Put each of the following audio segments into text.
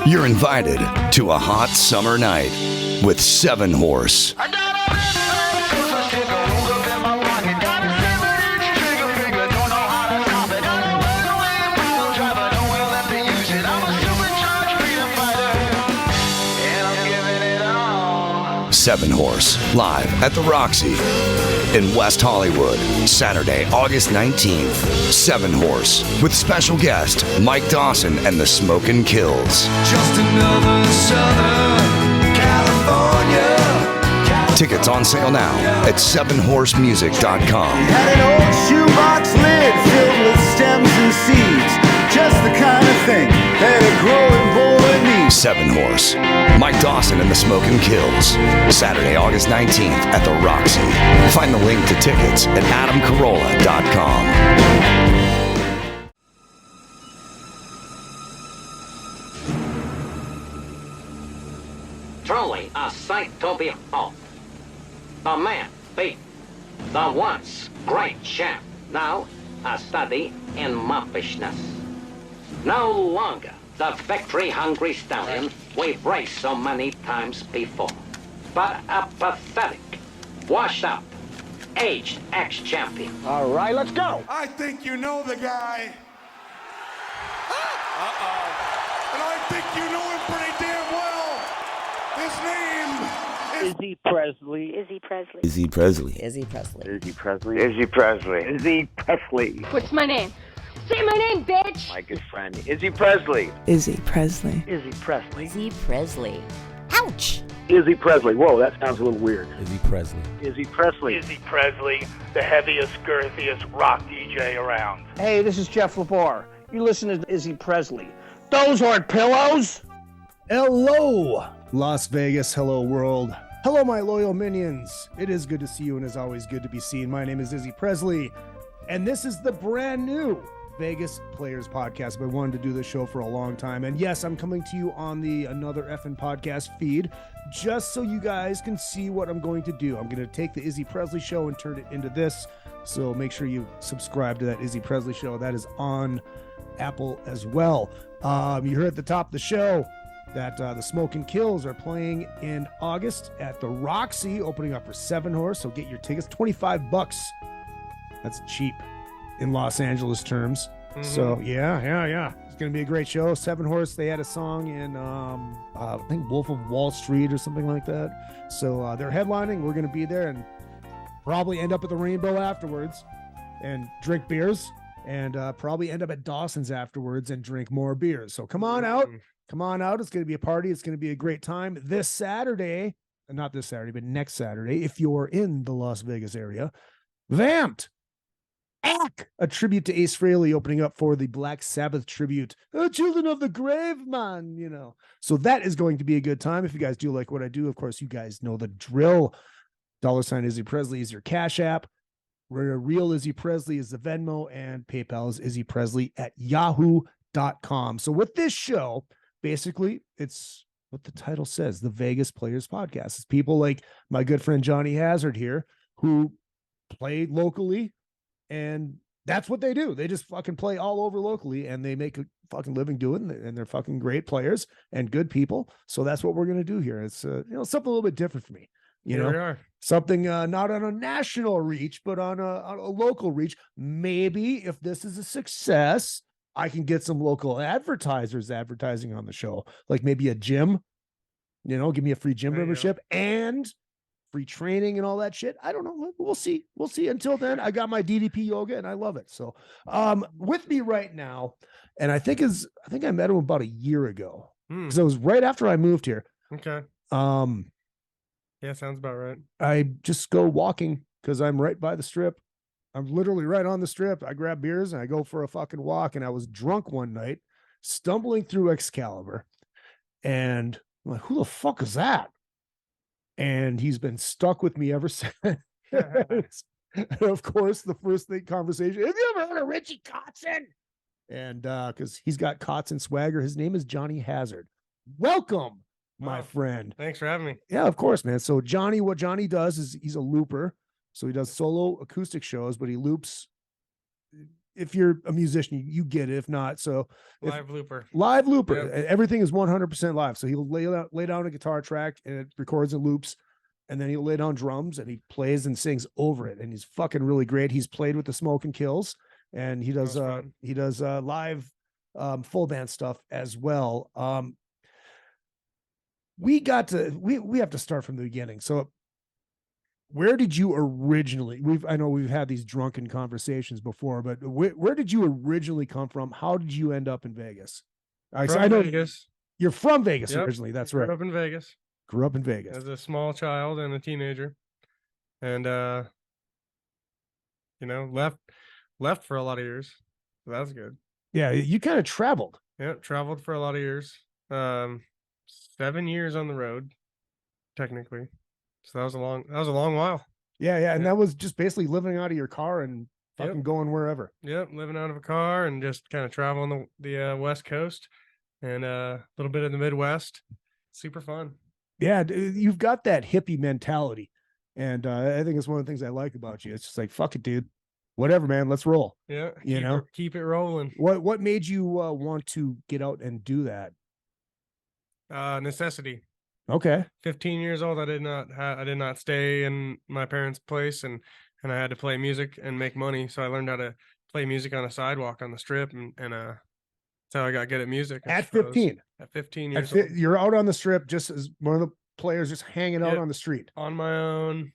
You're invited to a hot summer night with 7 Horse. Seven Horse, live at the Roxy in West Hollywood, Saturday, August 19th. 7 Horse, with special guest Mike Dawson and the Smokin Kills. Just another Southern California. Tickets on sale now at 7horsemusic.com. Had an old shoebox lid filled with stems and seeds. Just the kind of thing that a growing boy needs. 7 Horse, Mike Dawson and the Smokin Kills. Saturday, August 19th at the Roxy. Find the link to tickets at adamcarolla.com. Truly a sight to behold. The man beat the once great champ, now a study in moppishness. No longer the victory-hungry stallion we've raced so many times before, but a pathetic, washed-up, aged ex-champion. All right, let's go. I think you know the guy. And I think you know him pretty damn well. His name is Izzy Presley. Izzy Presley. Izzy Presley. Izzy Presley. Izzy Presley. Izzy Presley. Izzy Presley. What's my name? Say my name, bitch! My good friend, Izzy Presley. Izzy Presley. Izzy Presley. Izzy Presley. Ouch! Izzy Presley. Whoa, that sounds a little weird. Izzy Presley. Izzy Presley. Izzy Presley, the heaviest, girthiest rock DJ around. Hey, this is Jeff LeBar. You listen to Izzy Presley. Those aren't pillows. Hello, Las Vegas. Hello, world. Hello, my loyal minions. It is good to see you, and as always, good to be seen. My name is Izzy Presley, and this is the brand new Vegas Players Podcast. I've been wanting to do this show for a long time, and yes, I'm coming to you on the Another Effin' Podcast feed, just so you guys can see what I'm going to do. I'm going to take the Izzy Presley Show and turn it into this, so make sure you subscribe to that Izzy Presley Show. That is on Apple as well. You heard at the top of the show that the Smokin Kills are playing in August at the Roxy, opening up for 7 Horse. So get your tickets, $25. That's cheap in Los Angeles terms. Mm-hmm. So yeah. It's going to be a great show. 7 Horse, they had a song in, I think Wolf of Wall Street or something like that. So they're headlining. We're going to be there and probably end up at the Rainbow afterwards and drink beers. And probably end up at Dawson's afterwards and drink more beers. So come on out. Come on out. It's going to be a party. It's going to be a great time. This Saturday, not this Saturday, but next Saturday, if you're in the Las Vegas area, Vamped. A tribute to Ace Frehley opening up for the Black Sabbath tribute. Children of the Grave, man, you know. So that is going to be a good time. If you guys do like what I do, of course, you guys know the drill. $ Izzy Presley is your Cash App. Real Izzy Presley is the Venmo, and PayPal is izzypresley@yahoo.com. So with this show, basically, it's what the title says, the Vegas Players Podcast. It's people like my good friend Jonny Hazard here who play locally, and that's what they do. They just fucking play all over locally, and they make a fucking living doing it, and they're fucking great players and good people. So that's what we're going to do here. It's something a little bit different for me. You know, something not on a national reach, but on a local reach. Maybe if this is a success, I can get some local advertisers advertising on the show, like maybe a gym, give me a free gym membership and free training and all that shit. I don't know. We'll see. Until then, I got my DDP yoga and I love it. So with me right now, and I think I met him about a year ago. Because it was right after I moved here. Okay. Yeah, sounds about right. I just go walking because I'm right by the strip. I'm literally right on the strip. I grab beers and I go for a fucking walk. And I was drunk one night, stumbling through Excalibur. And I'm like, who the fuck is that? And he's been stuck with me ever since. And of course, the first conversation, have you ever heard of Richie Kotzen? And because he's got Kotzen swagger, his name is Jonny Hazard. Welcome, my friend. Thanks for having me. Yeah, of course, man. So what Jonny does is he's a looper. So he does solo acoustic shows, but he loops if you're a musician, you get it. If not, so Live looper. Live looper. Yep. Everything is 100% live. So he'll lay down a guitar track and it records and loops, and then he'll lay down drums and he plays and sings over it. And he's fucking really great. He's played with the Smokin Kills, and he does live full band stuff as well. We have to start from the beginning. So where did you originally, I know we've had these drunken conversations before, but where did you originally come from? How did you end up in Vegas? I know Vegas. You're from Vegas originally. That's right. Grew up in Vegas. Grew up in Vegas. As a small child and a teenager. And, left for a lot of years. So that's good. Yeah. You kind of traveled. Yeah. Traveled for a lot of years. 7 years on the road, technically. So that was a long while. Yeah. And that was just basically living out of your car and fucking going wherever. Yep. Living out of a car and just kind of traveling the West Coast and a little bit in the Midwest. Super fun. Yeah. You've got that hippie mentality. And I think it's one of the things I like about you. It's just like, fuck it, dude. Whatever, man. Let's roll. Yeah. Keep it rolling. What made you want to get out and do that? Necessity. Okay. 15 years old. I did not stay in my parents' place, and I had to play music and make money. So I learned how to play music on a sidewalk on the strip, and that's how I got good at music. At 15. At 15 years old. You're out on the strip just as one of the players, just hanging out on the street. On my own,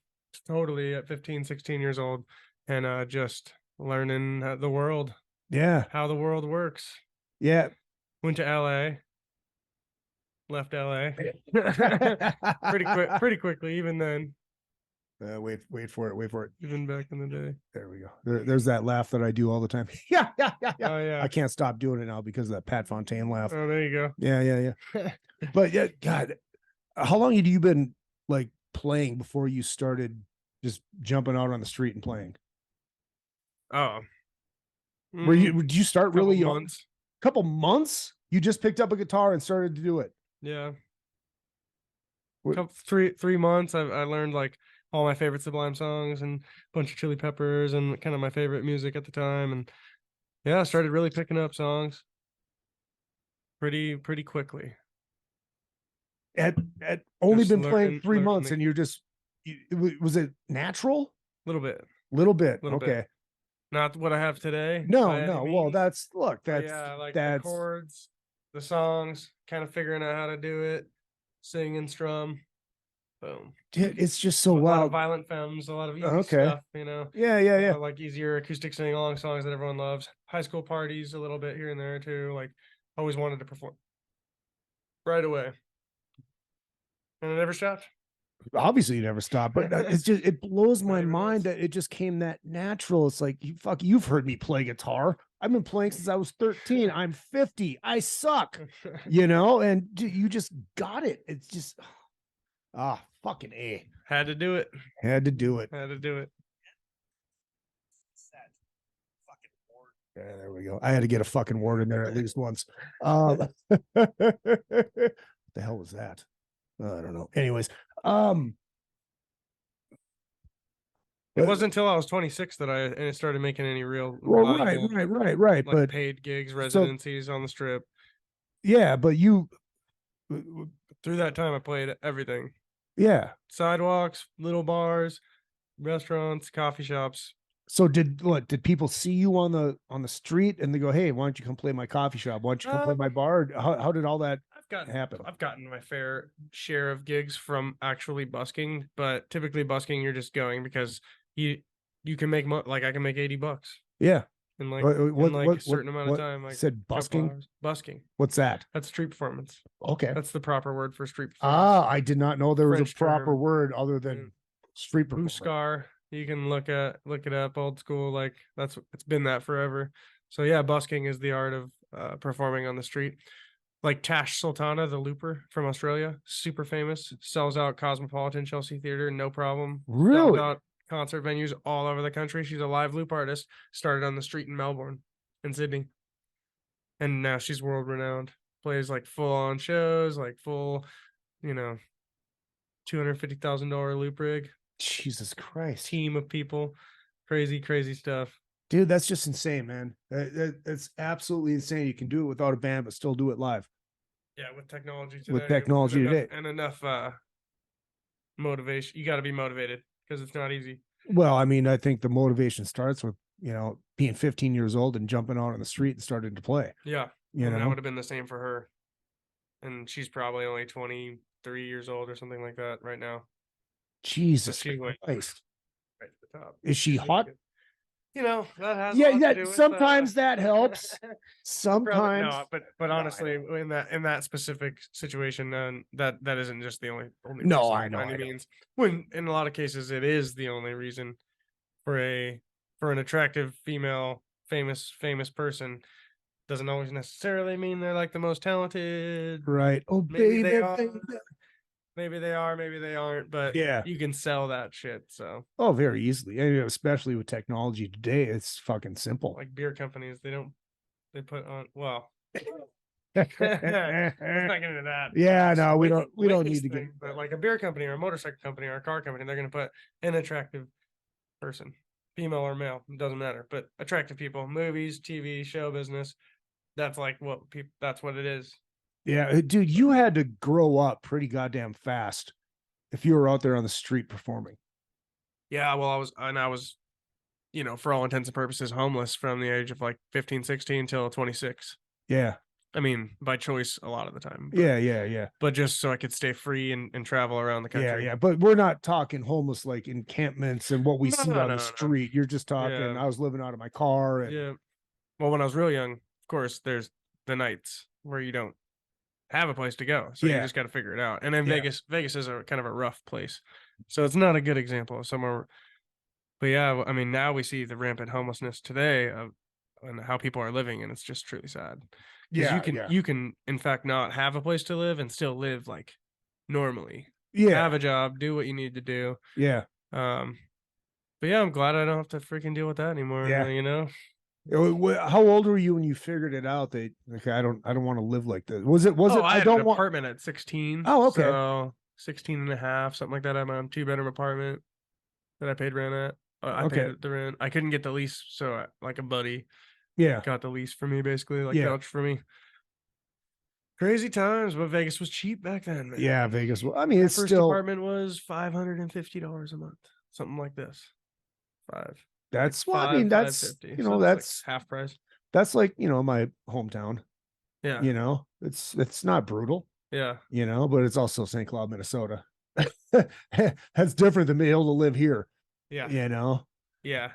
totally at 15, 16 years old, and just learning the world. Yeah. How the world works. Yeah. Went to LA. Left LA pretty quickly, even then. Wait for it. Even back in the day. There we go. There's that laugh that I do all the time. Yeah. Oh yeah. I can't stop doing it now because of that Pat Fontaine laugh. Oh, there you go. Yeah. But yeah, God, how long had you been like playing before you started just jumping out on the street and playing? Oh, did you start really young? Months. Couple months? You just picked up a guitar and started to do it. Yeah. Three months. I learned like all my favorite Sublime songs and a bunch of Chili Peppers and kind of my favorite music at the time. And yeah, I started really picking up songs pretty quickly. At only Just been playing 3 months, and was it natural? Little bit. Okay. Not what I have today. No. Well, that's the chords, the songs, kind of figuring out how to do it, sing and strum. Boom. Dude, it's just so wild. A lot of Violent Femmes, a lot of easy stuff, Yeah. Like easier acoustic sing along songs that everyone loves. High school parties a little bit here and there too. Like always wanted to perform right away. And I never stopped. Obviously you never stopped, but it blows my mind that it just came that natural. It's like, you've heard me play guitar. I've been playing since I was 13. I'm 50. I suck, and you just got it. It's just, fucking A. Had to do it. Yeah, there we go. I had to get a fucking word in there at least once. What the hell was that? I don't know. Anyways, it wasn't until I was 26 that I started making any real right. Like but paid gigs, residencies on the strip. Yeah, but through that time I played everything. Yeah. Sidewalks, little bars, restaurants, coffee shops. So did people see you on the street and they go, hey, why don't you come play my coffee shop? Why don't you come play my bar? How did all that happen? I've gotten my fair share of gigs from actually busking, but typically busking, you're just going because you can make like I can make $80. Yeah. In like a certain amount of time. Like said busking? Busking. What's that? That's street performance. Okay. That's the proper word for street performance. I did not know there was French a proper term. word other than street performance. Scar. You can look it up, old school. Like it's been that forever. So yeah, busking is the art of performing on the street. Like Tash Sultana, the looper from Australia, super famous, sells out Cosmopolitan, Chelsea Theater, no problem. Really? Sells out concert venues all over the country. She's a live loop artist, started on the street in Melbourne and Sydney. And now she's world renowned. Plays like full on shows, like full, $250,000 loop rig. Jesus Christ. Team of people. Crazy stuff. Dude, that's just insane, man. That's absolutely insane. You can do it without a band, but still do it live. Yeah, with technology today. With technology and enough, today. and enough motivation. You got to be motivated because it's not easy. Well, I mean, I think the motivation starts with, being 15 years old and jumping out on the street and starting to play. Yeah. And that would have been the same for her. And she's probably only 23 years old or something like that right now. Jesus She went Christ. right to the top. Is she hot? That has a lot to do with, sometimes that helps. Sometimes. No, but honestly, in that specific situation, that isn't just the only No, reason I know, by any I know. means. When in a lot of cases it is the only reason for an attractive female famous person. Doesn't always necessarily mean they're like the most talented. Right. Oh, Maybe baby, they are. baby. Maybe they are, maybe they aren't, but Yeah. you can sell that shit. So Oh, very easily. I mean, especially with technology today, it's fucking simple. like beer companies, they put on, well, let's not get into that. Yeah, no, we don't Wicked need to thing, get. but like a beer company or a motorcycle company or a car company, they're going to put an attractive person, female or male, it doesn't matter, but attractive people, movies, TV, show business. That's like what people, that's what it is. Yeah, dude, you had to grow up pretty goddamn fast if you were out there on the street performing. Yeah, well, I was, for all intents and purposes, homeless from the age of like 15, 16 till 26. Yeah. I mean, by choice a lot of the time. But, Yeah. But just so I could stay free and travel around the country. Yeah. But we're not talking homeless like encampments and what we see on the No. street. You're just talking, I was living out of my car. And, Yeah. Well, when I was real young, of course, there's the nights where you don't have a place to go. So you just got to figure it out. And then Vegas is a kind of a rough place. So it's not a good example of somewhere. But yeah, I mean, now we see the rampant homelessness today and how people are living, and it's just truly sad. Yeah, you can in fact not have a place to live and still live like normally. Yeah. Have a job, do what you need to do. Yeah. But yeah, I'm glad I don't have to freaking deal with that anymore. Yeah. How old were you when you figured it out that I don't want to live like this? Was it I had an apartment at 16. Oh, okay. So 16 and a half, something like that. I'm on a 2-bedroom apartment that I paid rent at. I paid the rent. I couldn't get the lease, so like a buddy got the lease for me, basically, like vouched for me. Crazy times, but Vegas was cheap back then, man. Yeah, Vegas. I mean, My it's first still apartment was $550 a month, something like this. That's like I mean, that's $550. So that's like half price. That's like my hometown. Yeah. It's not brutal. Yeah. But it's also St. Cloud, Minnesota. That's different than being able to live here. Yeah. Yeah.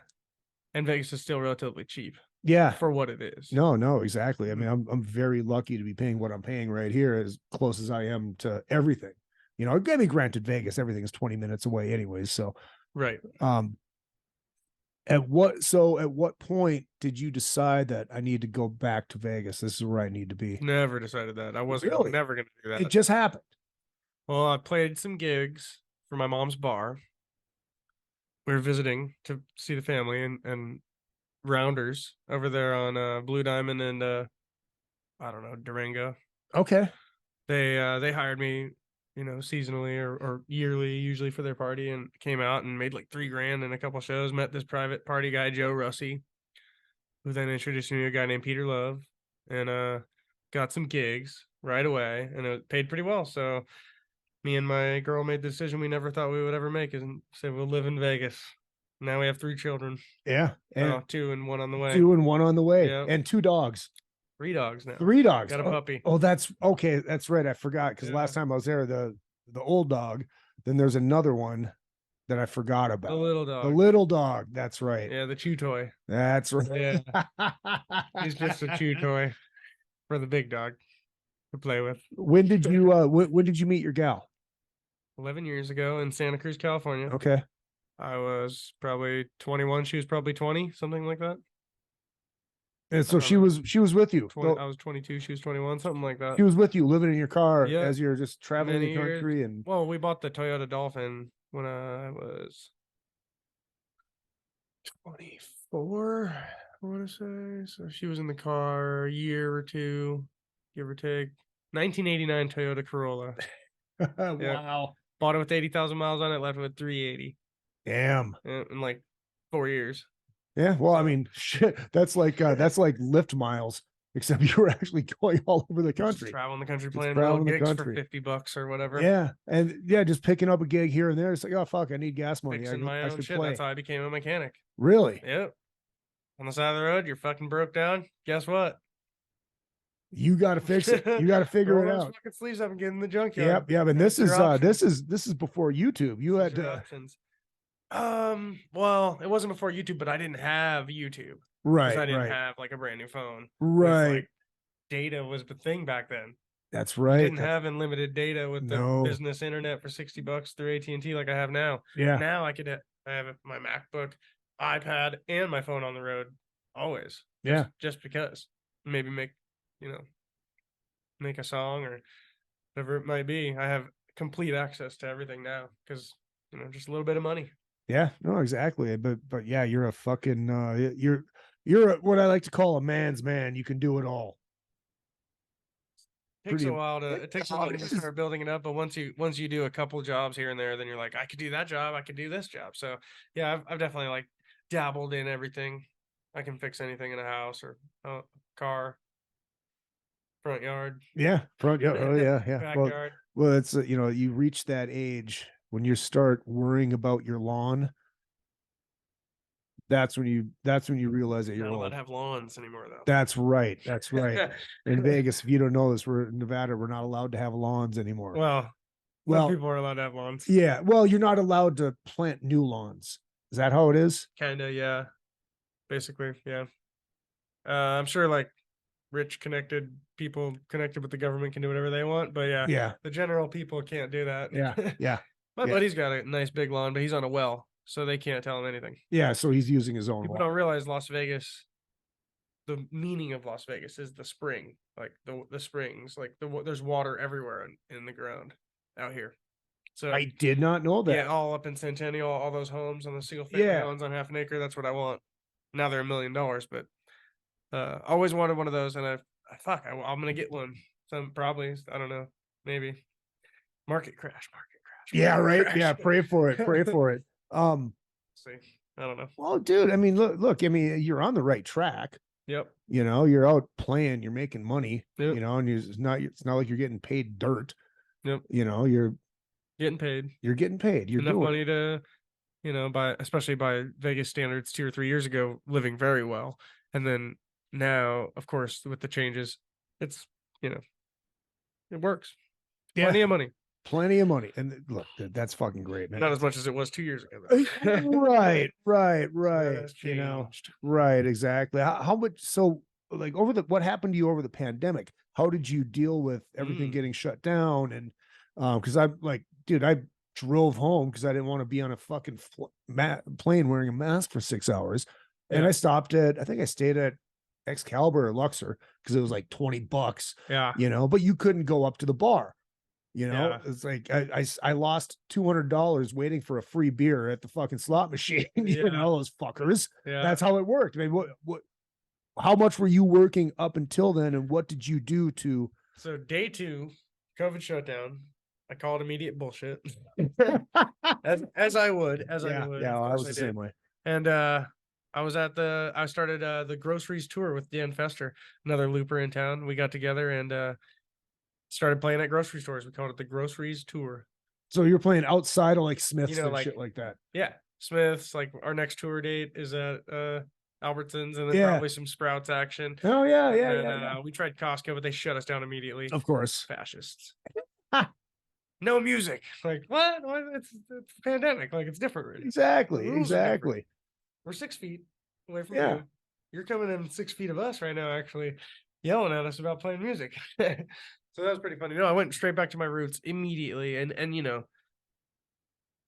And Vegas is still relatively cheap. Yeah. For what it is. No, exactly. I mean, I'm very lucky to be paying what I'm paying right here, as close as I am to everything. I mean, granted, Vegas, everything is 20 minutes away anyways. So right. At what point did you decide that I need to go back to Vegas? This is where I need to be. Never decided that. I wasn't never going to do that. It just happened. Well, I played some gigs for my mom's bar. We were visiting to see the family and Rounders over there on Blue Diamond and I don't know, Durango. Okay. They hired me, seasonally or yearly, usually for their party, and came out and made like $3,000 in a couple shows. Met this private party guy, Joe Russi, who then introduced me to a guy named Peter Love, and got some gigs right away, and it paid pretty well. So me and my girl made the decision we never thought we would ever make, and said we'll live in Vegas. Now we have 3 children. Yeah. And 2 and 1 on the way. 2 and 1 on the way. Yep. And 2 dogs. 3 dogs now. 3 dogs. Got a puppy. Oh, that's okay. That's right. I forgot because last time I was there, the old dog. Then there's another one that I forgot about. The little dog. The little dog. That's right. Yeah, the chew toy. That's right. Yeah. He's just a chew toy for the big dog to play with. When did you meet your gal? 11 years ago in Santa Cruz, California. Okay. I was probably 21. She was probably 20, something like that. And so she was with you. 20, I was 22. She was 21, something like that. She was with you, living in your car Yeah. as you're just traveling the country. And well, we bought the Toyota Dolphin when I was 24, I want to say. So she was in the car a year or 2, give or take. 1989 Toyota Corolla. Wow. Bought it with 80,000 miles on it, left it with 380. Damn. In like 4 years. Yeah. Well, I mean, shit, that's like lift miles, except you were actually going all over the Just country. traveling the country, Just playing little traveling the gigs for country. $50 or whatever. Yeah. And yeah, just picking up a gig here and there. It's like, oh fuck, I need gas money. Fixing my I own should shit. play. That's how I became a mechanic. Really? Yep. On the side of the road, you're fucking broke down. Guess what? You got to fix it. You got to figure Roll it those out. fucking sleeves up and get in the junkyard. Yep. Yeah. And this That's your is before YouTube. You had to. options. Well, it wasn't before YouTube, but I didn't have YouTube. Right. I didn't Right. have like a brand new phone. Right. Like, data was the thing back then. That's I right. didn't have unlimited data with No. the business internet for $60 through AT&T like I have now. Yeah. Now I have my MacBook, iPad, and my phone on the road always. Yeah. Just because. Maybe make a song or whatever it might be. I have complete access to everything now because just a little bit of money. Yeah. No, exactly. But yeah, you're a fucking you're what I like to call a man's man. You can do it all. It takes a while to start building it up, but once you do a couple jobs here and there, then you're like, I could do that job, I could do this job. So yeah, I've definitely like dabbled in everything. I can fix anything in a house or a car, front yard. Yeah, front yard. Oh yeah, yeah. Backyard. Well, it's you reach that age when you start worrying about your lawn. That's when you realize that you're Not allowed old. to have lawns anymore though. That's right. That's right. In Vegas, if you don't know this, we're in Nevada. We're not allowed to have lawns anymore. Well, some people are allowed to have lawns. Yeah. Well, you're not allowed to plant new lawns. Is that how it is? Kinda, yeah. Basically, yeah. I'm sure like rich connected people connected with the government can do whatever they want, but yeah, the general people can't do that. Yeah. Yeah. My buddy's got a nice big lawn, but he's on a well, so they can't tell him anything. Yeah. So he's using his own. People lawn. don't realize Las Vegas. The meaning of Las Vegas is the spring, like the springs, like there's water everywhere in the ground out here. So I did not know that. Yeah, all up in Centennial, all those homes on the single family homes on half an acre. That's what I want. Now they're $1 million, but always wanted one of those, and I'm gonna get one. Some probably, I don't know, maybe market crash. Yeah, right. Yeah, pray for it. Pray for it. See, I don't know. Well, dude, I mean, look. I mean, you're on the right track. Yep. You're out playing. You're making money. Yep. And it's not like you're getting paid dirt. Yep. You're getting paid. You're getting paid. You're enough doing money to, especially by Vegas standards 2 or 3 years ago, living very well. And then now, of course, with the changes, it's, it works. Plenty of money. Plenty of money. And look, that's fucking great, man. Not as much as it was 2 years ago. Though. Right. Changed. Right. Exactly. How much, so like what happened to you over the pandemic? How did you deal with everything getting shut down? And, cause I'm like, dude, I drove home because I didn't want to be on a fucking plane wearing a mask for 6 hours. And I stopped I think I stayed at Excalibur or Luxor because it was like $20. Yeah. But you couldn't go up to the bar. It's like I lost $200 waiting for a free beer at the fucking slot machine. Those fuckers. Yeah. That's how it worked. I mean, how much were you working up until then, and what did you do to? So day 2, COVID shutdown. I called immediate bullshit, as I would. Yeah, I was the same way. And I started the groceries tour with Dan Fester, another looper in town. We got together and started playing at grocery stores. We called it the groceries tour. So you're playing outside of like Smith's and like, shit like that. Yeah. Smith's, like our next tour date is at Albertsons, and then probably some Sprouts action. Oh yeah. We tried Costco, but they shut us down immediately. Of course. Fascists. No music. Like what? It's a pandemic. Like it's different. Right? Exactly. We're 6 feet away from you. You're coming in 6 feet of us right now, actually yelling at us about playing music. So that was pretty funny. I went straight back to my roots immediately. And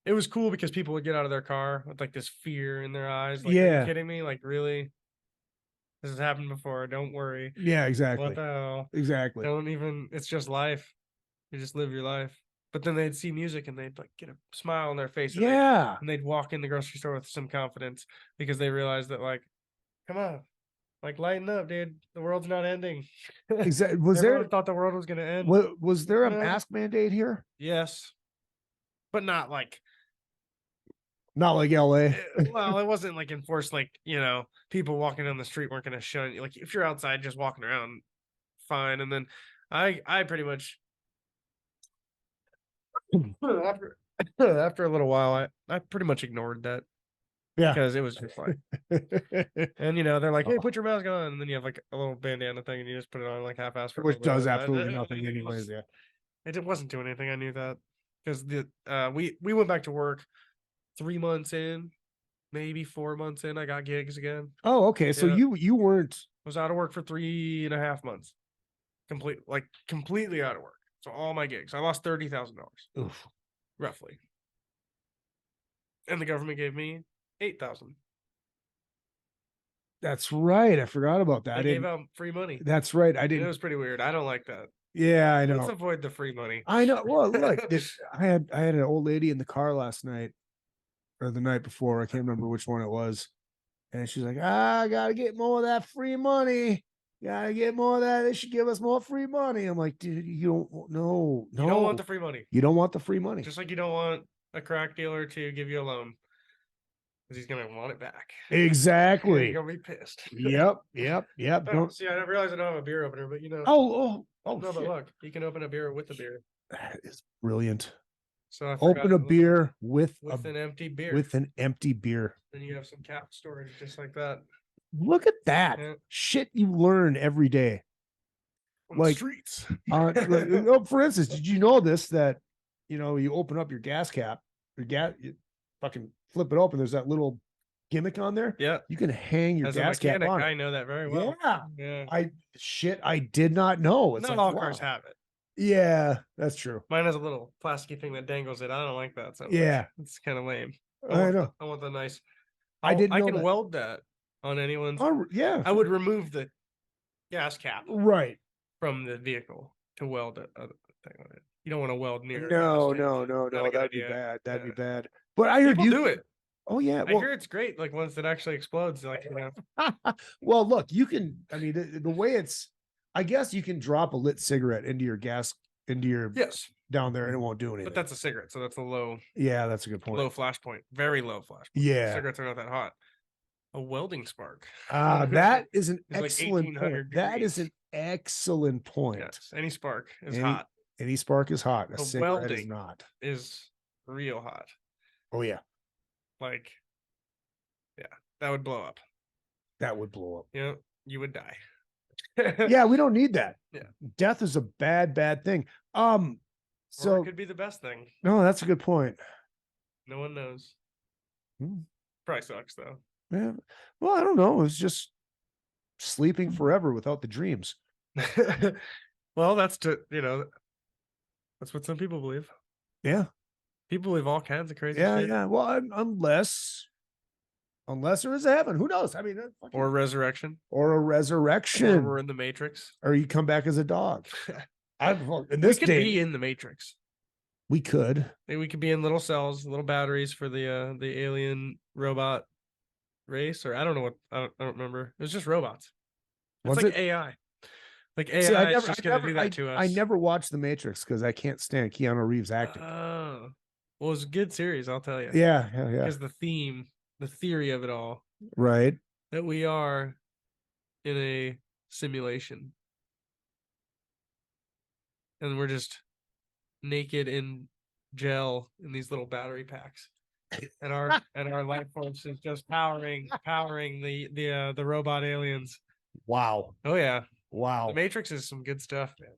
it was cool because people would get out of their car with like this fear in their eyes. Like, are you kidding me? Like, really? This has happened before. Don't worry. Yeah, exactly. What the hell? Exactly. It's just life. You just live your life. But then they'd see music and they'd like get a smile on their face. And they'd walk in the grocery store with some confidence because they realized that, like, come on. Like, lighten up, dude. The world's not ending. Exactly. Thought the world was going to end? Was there a mask mandate here? Yes, but not like Not like LA. Well, it wasn't like enforced, like, people walking down the street weren't going to shun you. Like, if you're outside just walking around, fine. And then I pretty much, after a little while, I pretty much ignored that. Yeah. Because it was just like, and they're like, hey, put your mask on. And then you have like a little bandana thing and you just put it on like half-assed for a Which little does bit. absolutely nothing anyways, yeah. It wasn't doing anything. I knew that because we went back to work 3 months in, maybe 4 months in. I got gigs again. Oh, okay. So Yeah. you weren't. I was out of work for 3.5 months, completely out of work. So all my gigs, I lost $30,000 roughly, and the government gave me $8,000. That's right. I forgot about that. They gave out free money. That's right. I It didn't. was pretty weird. I don't like that. Yeah, I know. Let's avoid the free money. I know. Well, look, I had an old lady in the car last night or the night before. I can't remember which one it was. And she's like, I gotta get more of that free money. Gotta get more of that. They should give us more free money. I'm like, dude, you don't You don't want the free money. You don't want the free money. Just like you don't want a crack dealer to give you a loan. Because he's gonna want it back. Exactly. You're gonna be pissed. Yep. Oh, Don't see, I didn't realize I don't have a beer opener, but Oh, no, but shit. look, you can open a beer with a beer. That is brilliant. So I Open forgot a to look beer with an empty beer. With an empty beer. Then you have some cap storage just like that. Look at that. Yeah. Shit you learn every day. On Like, the streets. For instance, did you know this, that you open up your gas cap, you fucking flip it open, there's that little gimmick on there. Yeah. You can hang your As gas a mechanic, cap on I it. know that very well. Yeah. Yeah. I did not know. It's Not like, all wow. cars have it. Yeah, that's true. Mine has a little plasticky thing that dangles it. I don't like that. So much. Yeah. It's kind of lame. I know. I want the nice. I didn't I know can that. weld that on anyone's. Oh, yeah. I would remove the gas cap Right. from the vehicle to weld a thing on it. You don't want to weld near. a No. gas tank. Not a good That'd be idea. bad. That'd be Yeah. bad. But I heard People you do it. Oh yeah. I hear it's great. Like once it actually explodes, like Well, look, you can. I mean, the way it's, I guess you can drop a lit cigarette into your yes, down there and it won't do anything. but that's a cigarette, so that's a low that's a good point. low flash point, very low flash point. Yeah. Cigarettes are not that hot. A welding spark. That is an It's like excellent 1800 point. That is degrees. an excellent point. Yes, any spark is Any- hot. Any spark is hot. A The cigarette is welding. not. Is real hot. Oh yeah, Like, yeah, that would blow up. that would blow up. You would die. Yeah, we don't need that. Yeah. Death is a bad thing. Or So it could be the best thing. no, that's a good point. No one knows. Hmm. Probably sucks though. Yeah. Well, I don't know. It's just sleeping forever without the dreams. Well, that's that's what some people believe. Yeah. People believe all kinds of crazy Yeah. shit. Yeah. Well, unless there is a heaven, who knows? I mean, Or resurrection. or a Or resurrection, we're in the Matrix. or you come back as a dog. In We this could day, be in the Matrix. we could. Maybe we could be in little cells, little batteries for the alien robot race, or I don't know what I don't remember. It was just robots. It's Was like it? AI. Like AI See, is just gonna do that to us. I never watched The Matrix because I can't stand Keanu Reeves acting. Oh, well, it's a good series, I'll tell you. Yeah. Because the theory of it all, Right. that we are in a simulation, and we're just naked in gel in these little battery packs, and our life force is just powering the robot aliens. Wow. Oh yeah, Wow. the Matrix is some good stuff, man.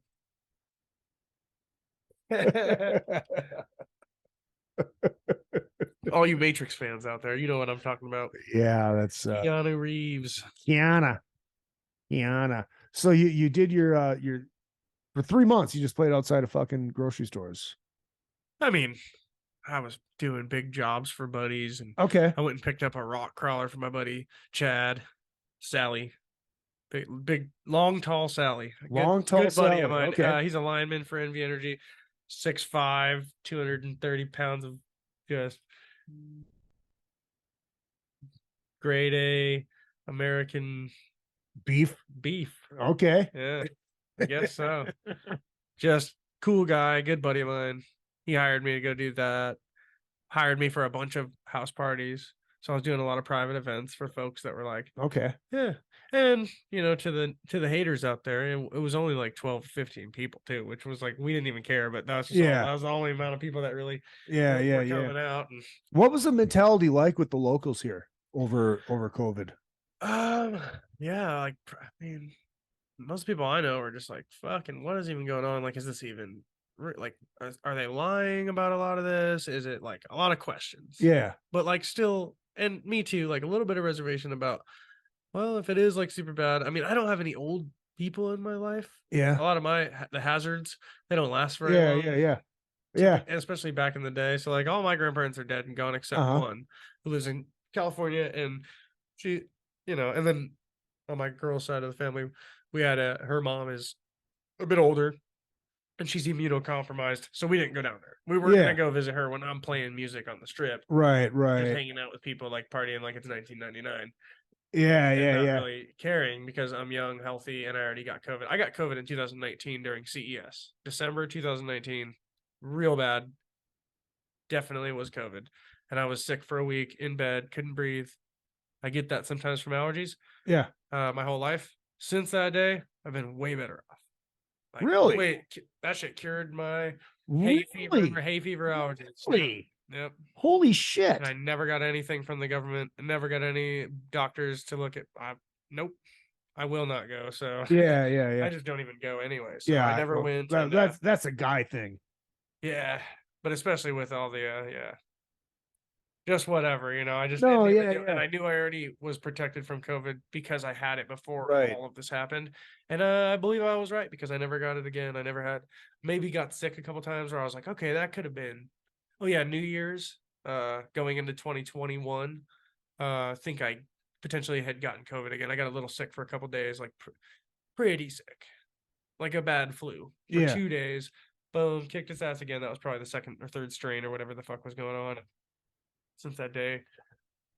All you Matrix fans out there, you know what I'm talking about. Yeah, that's Keanu Reeves. Kiana. So you did your for 3 months you just played outside of fucking grocery stores. I mean, I was doing big jobs for buddies, and Okay. I went and picked up a rock crawler for my buddy Chad, Sally, big long, tall Sally, Long, tall good buddy Sally, of mine. okay. He's a lineman for NV Energy, 6'5", 230 pounds of just grade A American Beef. Okay. Yeah, I guess so. Just cool guy, good buddy of mine. He hired me to go do that. hired me for a bunch of house parties. So I was doing a lot of private events for folks that were like, Okay. yeah. And, you know, to the haters out there, it was only like 12, 15 people too, which was like, we didn't even care, but that was just that was the only amount of people that really were coming out. And what was the mentality like with the locals here over COVID? yeah, like, I mean, most people I know are just like, fucking, what is even going on? Like, is this even like, are they lying about a lot of this? Is it like a lot of questions? Yeah. But like still, and me too, like a little bit of reservation about, well, if it is like super bad, I mean, I don't have any old people in my life. Yeah. A lot of the hazards, they don't last very long. Yeah. Especially back in the day. So like all my grandparents are dead and gone except one who lives in California, and she, you know, and then on my girl's side of the family, we had her mom is a bit older and she's immunocompromised. So we didn't go down there. We were gonna go visit her when I'm playing music on the strip. Right. Just hanging out with people, like partying like it's 1999. Yeah. And not really caring because I'm young, healthy, and I already got COVID. I got COVID in 2019 during CES. December 2019. Real bad. Definitely was COVID. And I was sick for a week, in bed, couldn't breathe. I get that sometimes from allergies. Yeah. My whole life. Since that day, I've been way better off. Like, really? Wait, that shit cured my really? hay fever allergies. Really? Yep. Holy shit. And I never got anything from the government. Never got any doctors to look at. Nope. I will not go. So yeah. I just don't even go anyway. So yeah. I never went. That's a guy thing. Yeah. But especially with all the, just whatever, you know, I just, and I knew I already was protected from COVID because I had it before all of this happened. And I believe I was right because I never got it again. I never had, maybe got sick a couple times where I was like, okay, that could have been, oh yeah, New Year's, going into 2021. I think I potentially had gotten COVID again. I got a little sick for a couple days, like pretty sick, like a bad flu for 2 days. Boom, kicked its ass again. That was probably the second or third strain or whatever the fuck was going on. Since that day,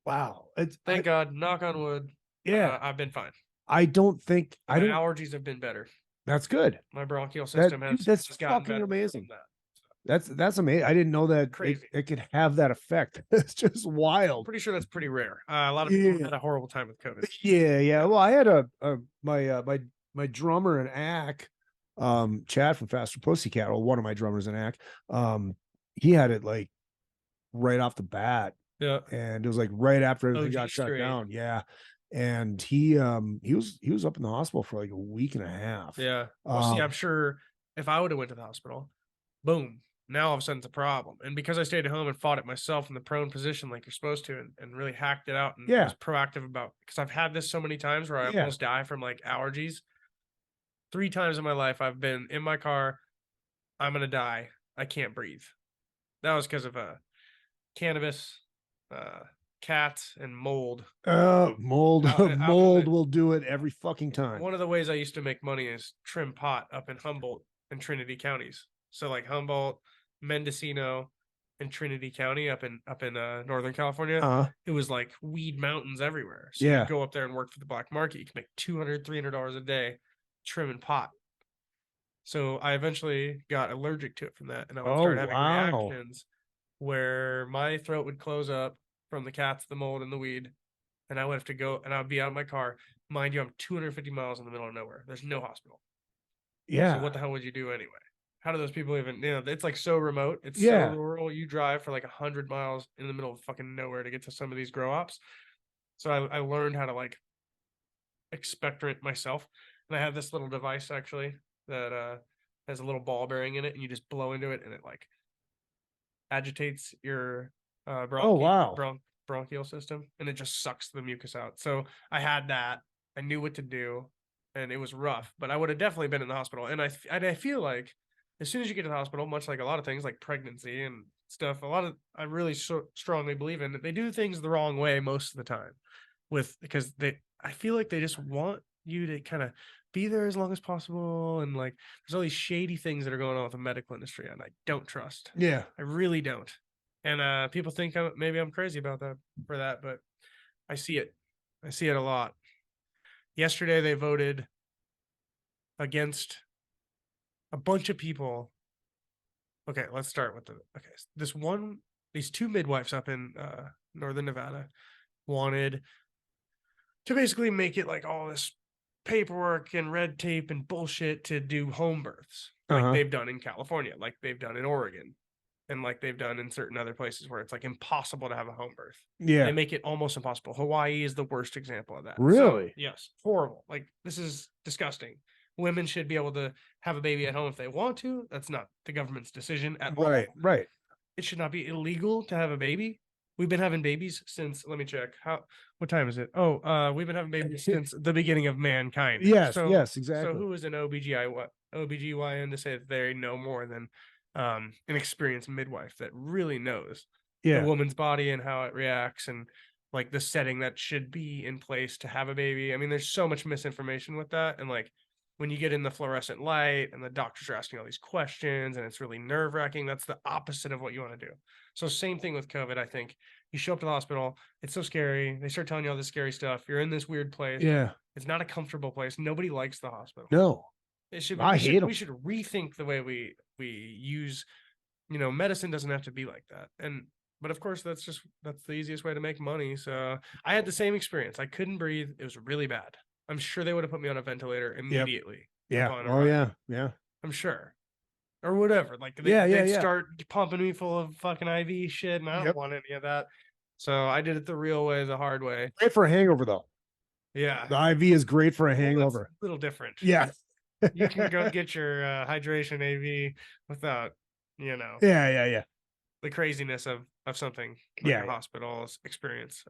wow! Thank God, knock on wood. Yeah, I've been fine. I don't think my allergies have been better. That's good. My bronchial system has that's gotten fucking better amazing. That. That's amazing. I didn't know that it could have that effect. It's just wild. I'm pretty sure that's pretty rare. A lot of people had a horrible time with COVID. Yeah. Well, I had my drummer in AC, Chad from Faster Pussycat, or one of my drummers in AC. He had it like right off the bat. Yeah. And it was like right after everything got shut down. Yeah. And he was up in the hospital for like a week and a half. Yeah. Well, see, I'm sure if I would have went to the hospital, boom, now all of a sudden it's a problem. And because I stayed at home and fought it myself in the prone position like you're supposed to, and really hacked it out and was proactive about, because I've had this so many times where I almost die from like allergies. 3 times in my life I've been in my car, I'm gonna die, I can't breathe. That was because of cannabis, cats, and mold. Mold will do it every fucking time. One of the ways I used to make money is trim pot up in Humboldt and Trinity counties. So like Humboldt, Mendocino, and Trinity County up in Northern California. It was like weed mountains everywhere. So you go up there and work for the black market. You can make $200-$300 a day trimming pot. So I eventually got allergic to it from that, and I would start having reactions where my throat would close up from the cats, the mold, and the weed, and I would have to go, and I would be out of my car. Mind you, I'm 250 miles in the middle of nowhere. There's no hospital. Yeah. So what the hell would you do anyway? How do those people even, it's like so remote. It's so rural. You drive for like 100 miles in the middle of fucking nowhere to get to some of these grow ops. So I learned how to like expectorant myself. And I have this little device actually that has a little ball bearing in it, and you just blow into it and it like agitates your bronchial system, and it just sucks the mucus out. So I had that. I knew what to do, and it was rough, but I would have definitely been in the hospital. And I feel like as soon as you get to the hospital, much like a lot of things like pregnancy and stuff, I really strongly believe in that they do things the wrong way most of the time, because I feel like they just want you to kind of be there as long as possible, and like there's all these shady things that are going on with the medical industry, and I don't trust. Yeah, I really don't. And people think maybe I'm crazy about that but I see it a lot. Yesterday they voted against a bunch of people. Okay, let's start with this one these two midwives up in northern Nevada wanted to basically make it like all this paperwork and red tape and bullshit to do home births, like they've done in California, like they've done in Oregon, and like they've done in certain other places where it's like impossible to have a home birth. Yeah. They make it almost impossible. Hawaii is the worst example of that. Really? So, yes. Horrible. Like, this is disgusting. Women should be able to have a baby at home if they want to. That's not the government's decision at all. Right. It should not be illegal to have a baby. We've been having babies since, let me check. What time is it? We've been having babies since the beginning of mankind. Yes, yes, exactly. So who is an OBGYN to say that they know more than an experienced midwife that really knows the woman's body and how it reacts and like the setting that should be in place to have a baby. I mean, there's so much misinformation with that. And like when you get in the fluorescent light and the doctors are asking all these questions and it's really nerve-wracking, that's the opposite of what you want to do. So same thing with COVID, I think. You show up to the hospital, it's so scary. They start telling you all this scary stuff. You're in this weird place. Yeah. It's not a comfortable place. Nobody likes the hospital. No. It should. I hate them. We should rethink the way we use. Medicine doesn't have to be like that. But of course, that's the easiest way to make money. So I had the same experience. I couldn't breathe. It was really bad. I'm sure they would have put me on a ventilator immediately. Yeah. upon Oh arrival. yeah. I'm sure. Or whatever. Like they'd yeah. start pumping me full of fucking IV shit, and I don't want any of that. So I did it the real way, the hard way. Great for a hangover though. Yeah. The IV is great for a hangover. That's a little different. Yeah. You can go get your hydration AV without, Yeah. the craziness of something like a hospital's experience.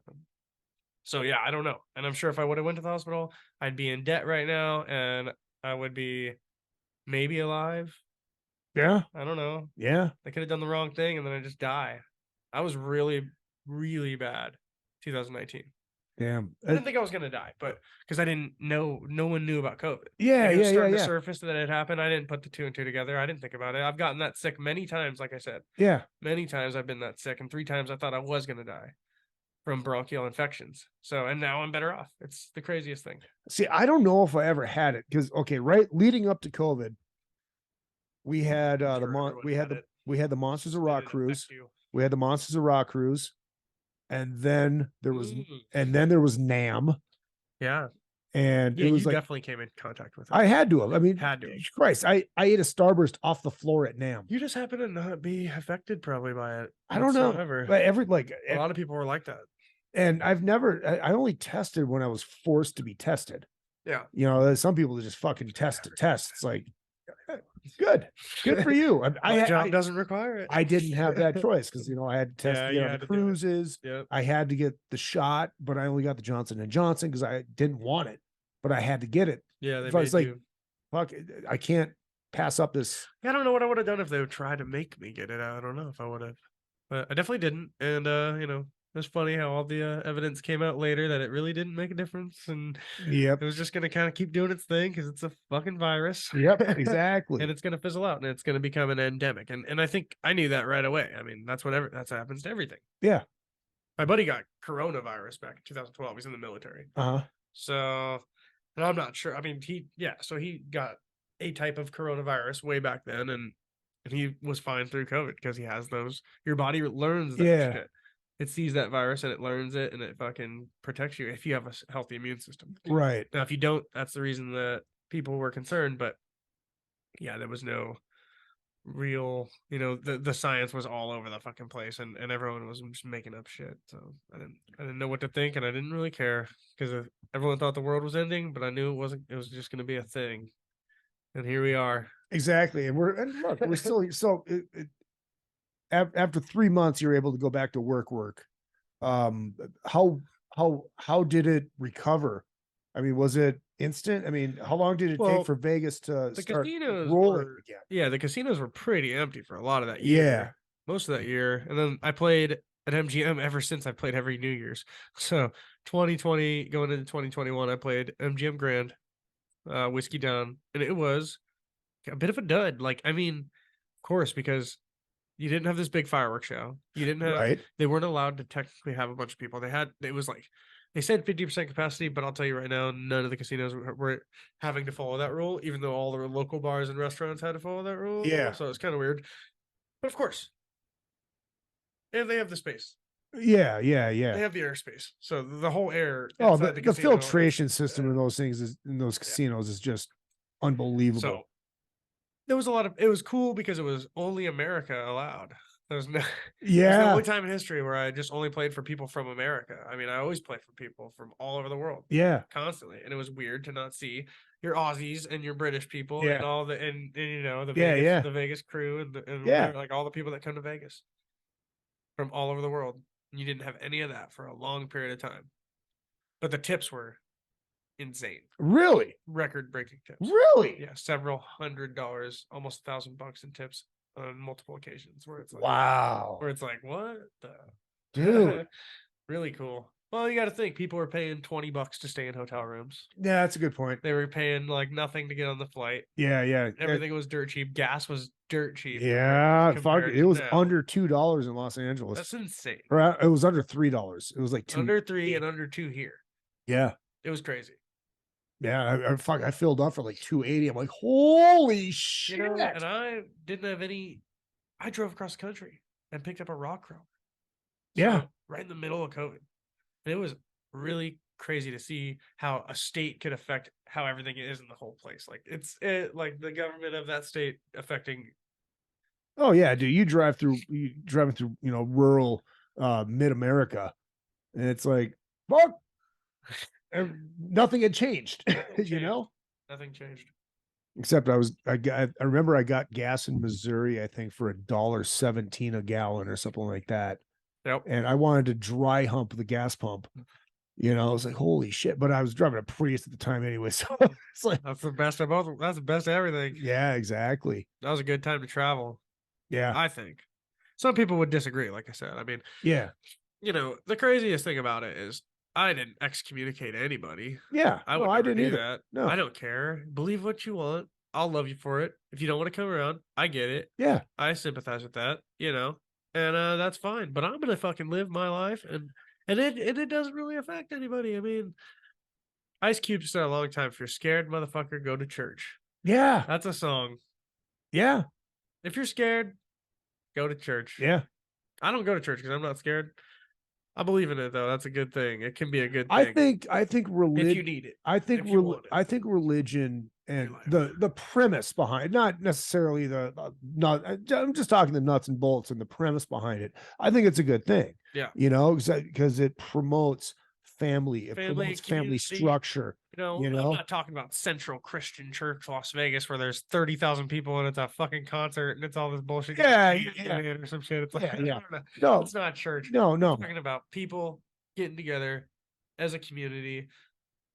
So yeah, I don't know. And I'm sure if I would have went to the hospital, I'd be in debt right now and I would be maybe alive. Yeah. I don't know. Yeah. I could have done the wrong thing and then I just die. I was really, really bad 2019. Damn. I didn't think I was going to die, but because I didn't know, no one knew about COVID. Yeah, it was starting yeah. to surface that it happened. I didn't put the two and two together. I didn't think about it. I've gotten that sick many times, like I said. Yeah. Many times I've been that sick, and 3 times I thought I was going to die from bronchial infections. So, and now I'm better off. It's the craziest thing. See, I don't know if I ever had it because right leading up to COVID, we had we had the Monsters of Rock cruise. We had the Monsters of Rock cruise, and then there was NAM. Yeah. And yeah, it was you definitely came in contact with it. I had to have. I mean, had to. Christ, I ate a Starburst off the floor at NAM. You just happen to not be affected probably by it. I don't know. But a lot of people were like that. And I only tested when I was forced to be tested. Yeah. Some people just fucking test to test. It's like, good for you. My job doesn't require it. I didn't have that choice because I had to test on the cruises. Yeah. I had to get the shot, but I only got the Johnson & Johnson because I didn't want it, but I had to get it. Yeah, so I was like, fuck, I can't pass up this. Yeah, I don't know what I would have done if they would try to make me get it. I don't know if I would have, but I definitely didn't. And it's funny how all the evidence came out later that it really didn't make a difference, and it was just going to kind of keep doing its thing because it's a fucking virus. Yep, exactly. And it's going to fizzle out, and it's going to become an endemic. And I think I knew that right away. I mean, that's what happens to everything. Yeah. My buddy got coronavirus back in 2012. He's in the military. So, and I'm not sure. I mean, he got a type of coronavirus way back then, and he was fine through COVID because he has those. Your body learns that shit. It sees that virus and it learns it and it fucking protects you if you have a healthy immune system. Right. Now, if you don't, that's the reason that people were concerned. But yeah, there was no real, the science was all over the fucking place and everyone was just making up shit. So I didn't know what to think and I didn't really care because everyone thought the world was ending, but I knew it was just going to be a thing. And here we are. Exactly. And we're still here. So after 3 months, you're able to go back to work. How did it recover? I mean, was it instant? I mean, how long did it take for Vegas to start rolling again? Yeah, the casinos were pretty empty for a lot of that year. Yeah. Most of that year. And then I played at MGM ever since. I played every New Year's. So 2020 going into 2021, I played MGM Grand, Whiskey Down, and it was a bit of a dud. Like, I mean, of course, because you didn't have this big fireworks show. You didn't have. They weren't allowed to technically have a bunch of people. It was like they said 50% capacity, but I'll tell you right now, none of the casinos were having to follow that rule, even though all the local bars and restaurants had to follow that rule. Yeah. So it's kind of weird. But of course, And they have the space. Yeah. They have the airspace. So the whole air. Oh, inside the casino filtration system in those things in those casinos is just unbelievable. So there was it was cool because it was only America allowed. There's no, it's the only time in history where I just only played for people from America. I mean, I always play for people from all over the world. Yeah. Constantly. And it was weird to not see your Aussies and your British people Yeah. and all the, and you know, the Yeah, Vegas, yeah. the Vegas crew and Yeah. like all the people that come to Vegas from all over the world. And you didn't have any of that for a long period of time. But the tips were insane. Really? Record-breaking tips. Really? Yeah, several $100, almost $1,000 in tips on multiple occasions. Where it's like, Wow. Where it's like, what the Dude. Really cool. Well, you got to think people were paying $20 to stay in hotel rooms. Yeah, that's a good point. They were paying like nothing to get on the flight. Yeah. Everything was dirt cheap. Gas was dirt cheap. Yeah, fuck. It was now. under $2 in Los Angeles. That's insane. Or, it was under $3. It was like Under 3 and under 2 here. Yeah. It was crazy. Yeah, I filled up for like 280. I'm like, holy shit. You know, and I didn't have any. I drove across the country and picked up a rock crawler. Yeah. Right in the middle of COVID. And it was really crazy to see how a state could affect how everything is in the whole place. Like like the government of that state affecting. Oh yeah, dude. You driving through, rural mid-America, and it's like, fuck, nothing had changed. Nothing changed. Except I remember I got gas in Missouri, I think for $1.17 a gallon or something like that. Yep. And I wanted to dry hump the gas pump. I was like, holy shit. But I was driving a Prius at the time anyway. So it's like, that's the best of both. That's the best of everything. Yeah, exactly. That was a good time to travel. Yeah. I think. Some people would disagree, like I said. I mean, yeah. The craziest thing about it is I didn't excommunicate anybody. Yeah. I didn't either. That. No. I don't care. Believe what you want. I'll love you for it. If you don't want to come around, I get it. Yeah. I sympathize with that, and that's fine. But I'm gonna fucking live my life, and it doesn't really affect anybody. I mean, Ice Cube said a long time, if you're scared, motherfucker, go to church. Yeah. That's a song. Yeah. If you're scared, go to church. Yeah. I don't go to church because I'm not scared. I believe in it though. That's a good thing. It can be a good I thing. think religion. If you need it. I think religion and the premise behind, not necessarily I'm just talking the nuts and bolts and the premise behind it. I think it's a good thing. Yeah. Because it promotes family. It promotes family community. structure. I'm not talking about Central Christian Church, Las Vegas, where there's 30,000 people and it's a fucking concert and it's all this bullshit. Yeah. Or some shit. It's like, yeah. No, it's not church. No. I'm talking about people getting together as a community.